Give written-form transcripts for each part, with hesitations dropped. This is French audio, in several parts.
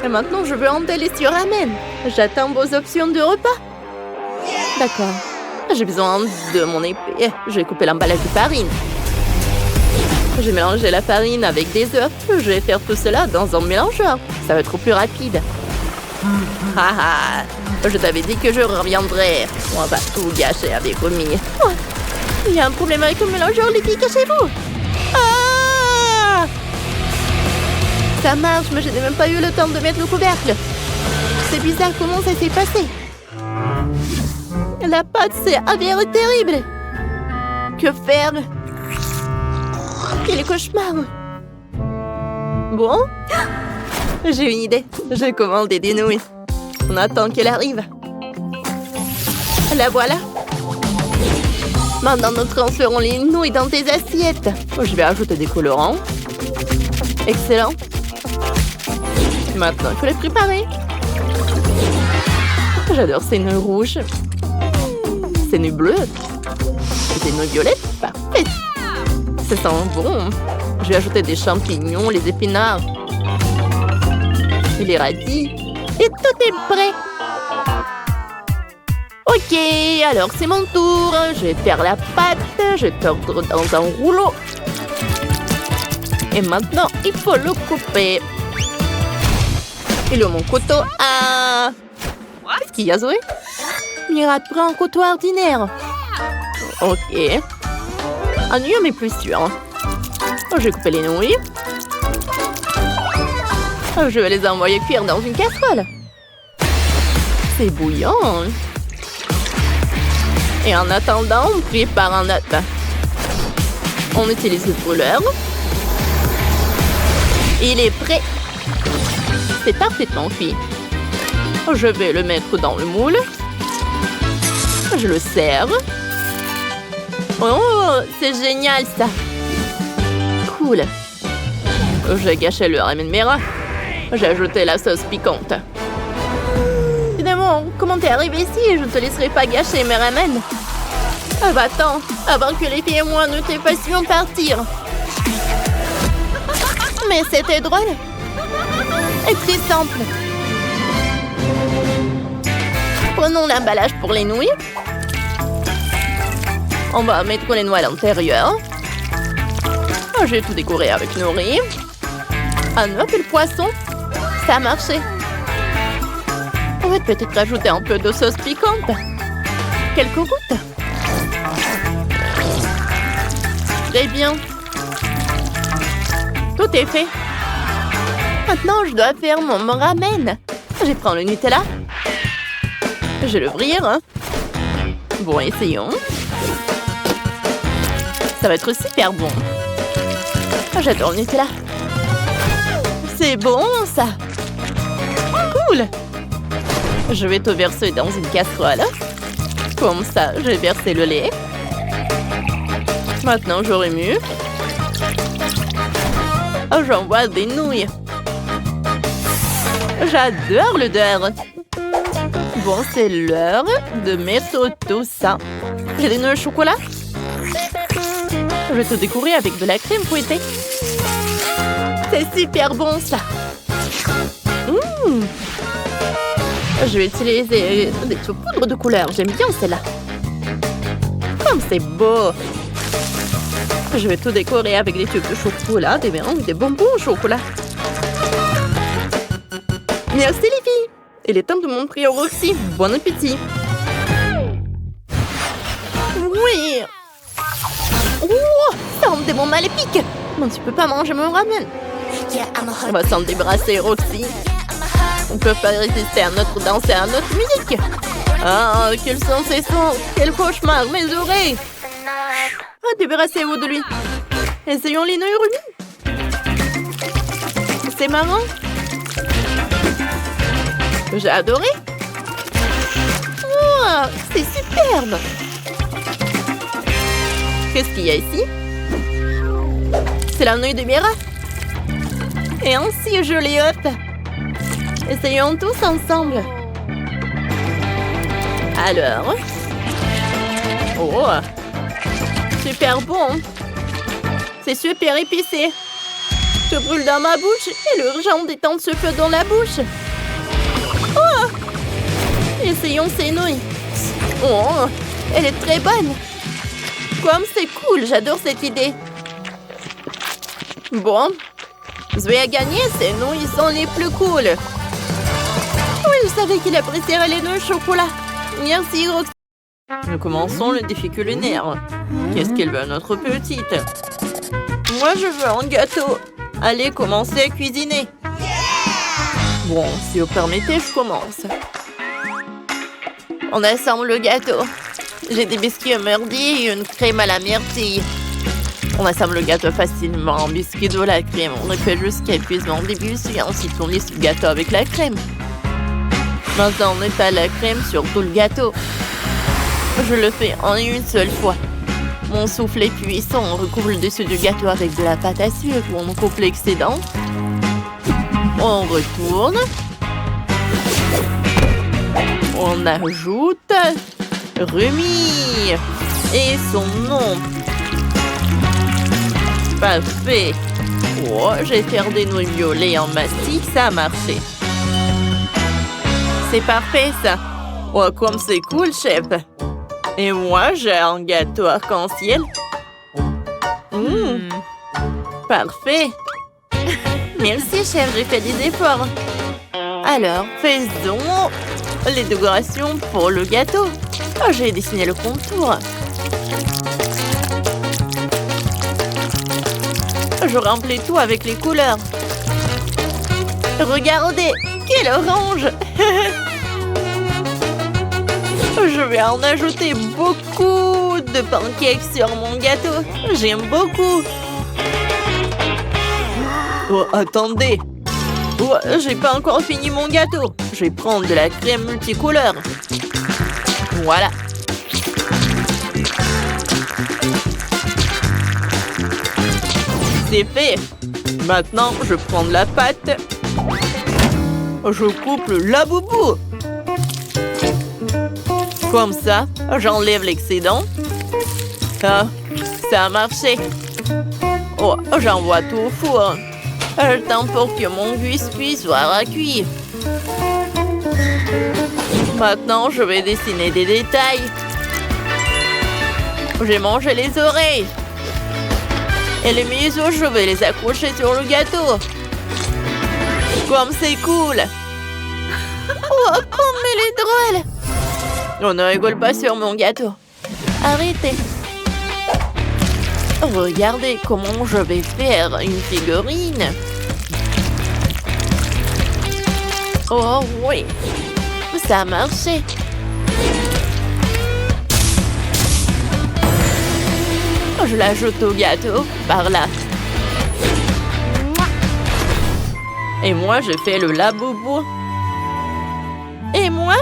Et maintenant, je veux un délicieux ramen. J'attends vos options de repas. D'accord. J'ai besoin de mon épée. Je vais couper l'emballage de farine. J'ai mélangé la farine avec des œufs. Je vais faire tout cela dans un mélangeur. Ça va être plus rapide. Haha, je t'avais dit que je reviendrais. On va tout gâcher avec Romy. Oh, il y a un problème avec le mélangeur, les filles, cachez-vous. Ah! Ça marche, mais je n'ai même pas eu le temps de mettre le couvercle. C'est bizarre comment ça s'est passé. La pâte s'est avérée terrible. Que faire? Quel cauchemar. Bon, j'ai une idée. J'ai commandé des nouilles. On attend qu'elle arrive. La voilà. Maintenant, nous transférons les nouilles dans tes assiettes. Je vais ajouter des colorants. Excellent. Maintenant, il faut les préparer. J'adore ces nouilles rouges. Ces nouilles bleues. Et ces nouilles violettes. Parfait. Ça sent bon. Je vais ajouter des champignons, les épinards. Et les radis. Et tout est prêt. Ok, alors c'est mon tour. Je vais faire la pâte. Je vais tordre dans un rouleau. Et maintenant, il faut le couper. Et le mon couteau. Ah! Qu'est-ce qu'il y a, Zoé? Mira, prends un couteau ordinaire. Ok. Un mieux, mais plus sûr. Je vais couper les nouilles. Je vais les envoyer cuire dans une casserole. C'est bouillant. Et en attendant, on prépare un autre. On utilise le brûleur. Il est prêt. C'est parfaitement cuit. Je vais le mettre dans le moule. Je le sers. Oh, c'est génial ça. Cool. J'ai gâché le ramen Mira. J'ai ajouté la sauce piquante. Évidemment, comment t'es arrivé ici? Je ne te laisserai pas gâcher mes ramen. Ah bah attends, avant que les filles et moi ne te fassions partir. Mais c'était drôle. Et très simple. Prenons l'emballage pour les nouilles. On va mettre les noix à l'intérieur. Je vais tout décorer avec nos riz. Un œuf et le poisson. Ça a marché. On va peut-être rajouter un peu de sauce piquante. Quelques gouttes. Très bien. Tout est fait. Maintenant, je dois faire mon ramen. Je vais prendre le Nutella. Je vais l'ouvrir. Bon, essayons. Ça va être super bon. J'adore le Nutella. C'est bon, ça. Cool. Je vais tout verser dans une casserole. Comme ça, je vais verser le lait. Maintenant, je remue. J'envoie des nouilles. J'adore l'odeur. Bon, c'est l'heure de mettre tout ça. J'ai des nouilles au chocolat. Je vais tout décorer avec de la crème fouettée. C'est super bon, ça. Je vais utiliser des saupoudres de couleur. J'aime bien celle-là. Comme c'est beau. Je vais tout décorer avec des tubes de chocolat, des mélanges, des bonbons au chocolat. Merci les filles. Il est temps de montrer au Roxy. Bon appétit. Oui. Oh, ça me des bons maléfiques. Non, tu peux pas manger mon ramen. On va s'en débarrasser, Roxy. On peut pas résister à notre danse et à notre musique. Ah, quels sont ces sons? Quel cauchemar, mes oreilles. Ah, débarrassez-vous de lui. Essayons les nouilles Ruby. C'est marrant. J'ai adoré. Oh, c'est superbe. Qu'est-ce qu'il y a ici? C'est la nouille de Mira. Et ainsi, je les ôte. Essayons tous ensemble. Alors. Oh. Super bon. C'est super épicé. Je brûle dans ma bouche et l'urgent d'étendre ce feu dans la bouche. Oh! Essayons ces nouilles. Oh, elle est très bonne. Comme c'est cool, j'adore cette idée. Bon, je vais gagner, ces nouilles sont les plus cool. Oui, je savais qu'il apprécierait les nouilles au chocolat. Merci, Roxy. Nous commençons le défi culinaire. Qu'est-ce qu'elle veut, notre petite? Moi, je veux un gâteau. Allez, commencez à cuisiner. Bon, si vous permettez, je commence. On assemble le gâteau. J'ai des biscuits mûrdis et une crème à la myrtille. On assemble le gâteau facilement en biscuits de la crème. On le fait jusqu'à épuisement au début, et ensuite on lisse le gâteau avec la crème. Maintenant, on étale la crème sur tout le gâteau. Je le fais en une seule fois. Mon soufflet puissant, on recouvre le dessus du gâteau avec de la pâte à sucre. On coupe l'excédent. On retourne. On ajoute Rumi et son nom. Parfait. Oh, j'ai fait des nouilles violets en mastic, ça a marché. C'est parfait, ça. Oh, comme c'est cool, chef. Et moi, j'ai un gâteau arc-en-ciel. Parfait. Merci, chef, j'ai fait des efforts. Alors, faisons les décorations pour le gâteau. Oh, j'ai dessiné le contour. Je remplis tout avec les couleurs. Regardez, quel orange! Je vais en ajouter beaucoup de pancakes sur mon gâteau. J'aime beaucoup. Oh, attendez. Oh, j'ai pas encore fini mon gâteau. Je vais prendre de la crème multicouleur. Voilà. C'est fait. Maintenant, je prends de la pâte. Je coupe le laboubou. Comme ça, j'enlève l'excédent. Ah, ça a marché. Oh, j'envoie tout au four. Le temps pour que mon biscuit soit cuit. Maintenant, je vais dessiner des détails. J'ai mangé les oreilles. Et les museaux, je vais les accrocher sur le gâteau. Comme c'est cool. Oh, comme elle est drôle. On ne rigole pas sur mon gâteau. Arrêtez. Regardez comment je vais faire une figurine. Oh oui, ça a marché. Je l'ajoute au gâteau, par là. Et moi, je fais le laboubou. Et moi,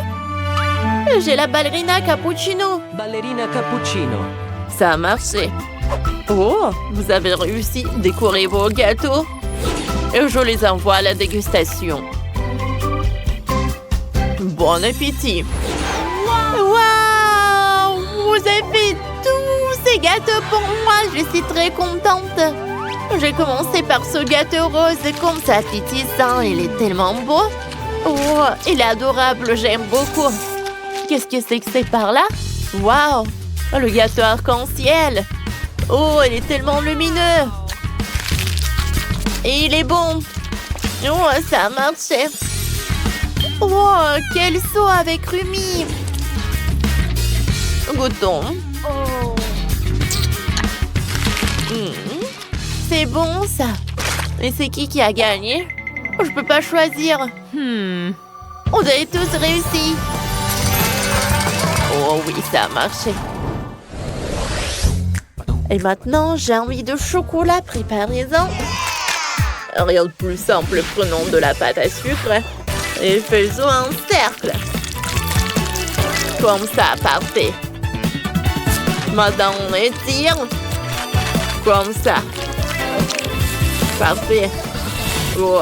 j'ai la ballerina cappuccino. Ballerina cappuccino. Ça a marché. Oh, vous avez réussi à décorer vos gâteaux. Et je les envoie à la dégustation. Bon appétit. Waouh! Vous avez fait tous ces gâteaux pour moi. Je suis très contente. J'ai commencé par ce gâteau rose comme ça, appétissant. Il est tellement beau. Oh, il est adorable. J'aime beaucoup. Qu'est-ce que c'est par là? Waouh! Le gâteau arc-en-ciel. Oh, il est tellement lumineux. Et il est bon. Oh, ça a marché. Oh, quel saut avec Rumi. Goûtons. Oh. C'est bon, ça. Mais c'est qui a gagné? Oh, je peux pas choisir. On a tous réussi. Oh oui, ça a marché. Et maintenant, j'ai envie de chocolat. Préparez-en. Rien de plus simple. Prenons de la pâte à sucre et faisons un cercle. Comme ça, parfait. Maintenant, on étire. Comme ça. Parfait. Oh,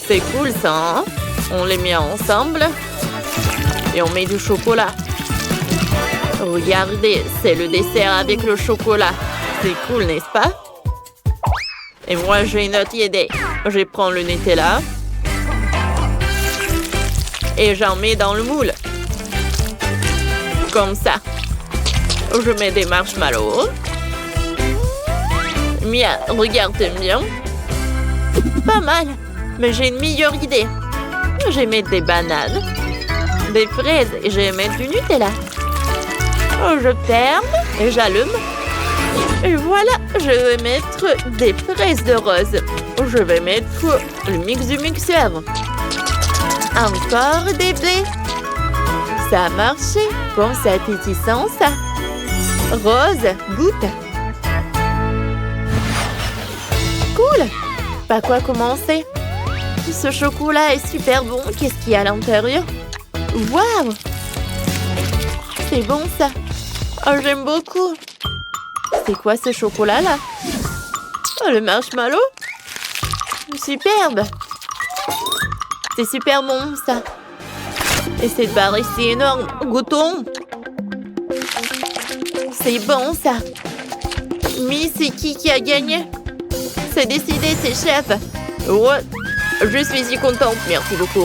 c'est cool ça, hein? On les met ensemble. Et on met du chocolat. Regardez, c'est le dessert avec le chocolat. C'est cool, n'est-ce pas? Et moi, j'ai une autre idée. Je prends le Nutella. Et j'en mets dans le moule. Comme ça. Je mets des marshmallows. Mia, regarde bien. Pas mal. Mais j'ai une meilleure idée. Je vais mettre des bananes, des fraises et je vais mettre du Nutella. Je ferme et j'allume. Et voilà, je vais mettre des fraises de rose. Je vais mettre le mix du mixeur. Encore des baies. Ça a marché. Comme c'est appétissant, ça. Rose, goûte. Cool. Par quoi commencer? Ce chocolat est super bon. Qu'est-ce qu'il y a à l'intérieur? Waouh! C'est bon, ça. Oh, j'aime beaucoup. C'est quoi ce chocolat-là? Oh, le marshmallow? Superbe. C'est super bon, ça. Et cette barre ici est énorme. Goûtons. C'est bon, ça. Mais c'est qui a gagné? C'est décidé, c'est chef. Ouais. Je suis si contente. Merci beaucoup.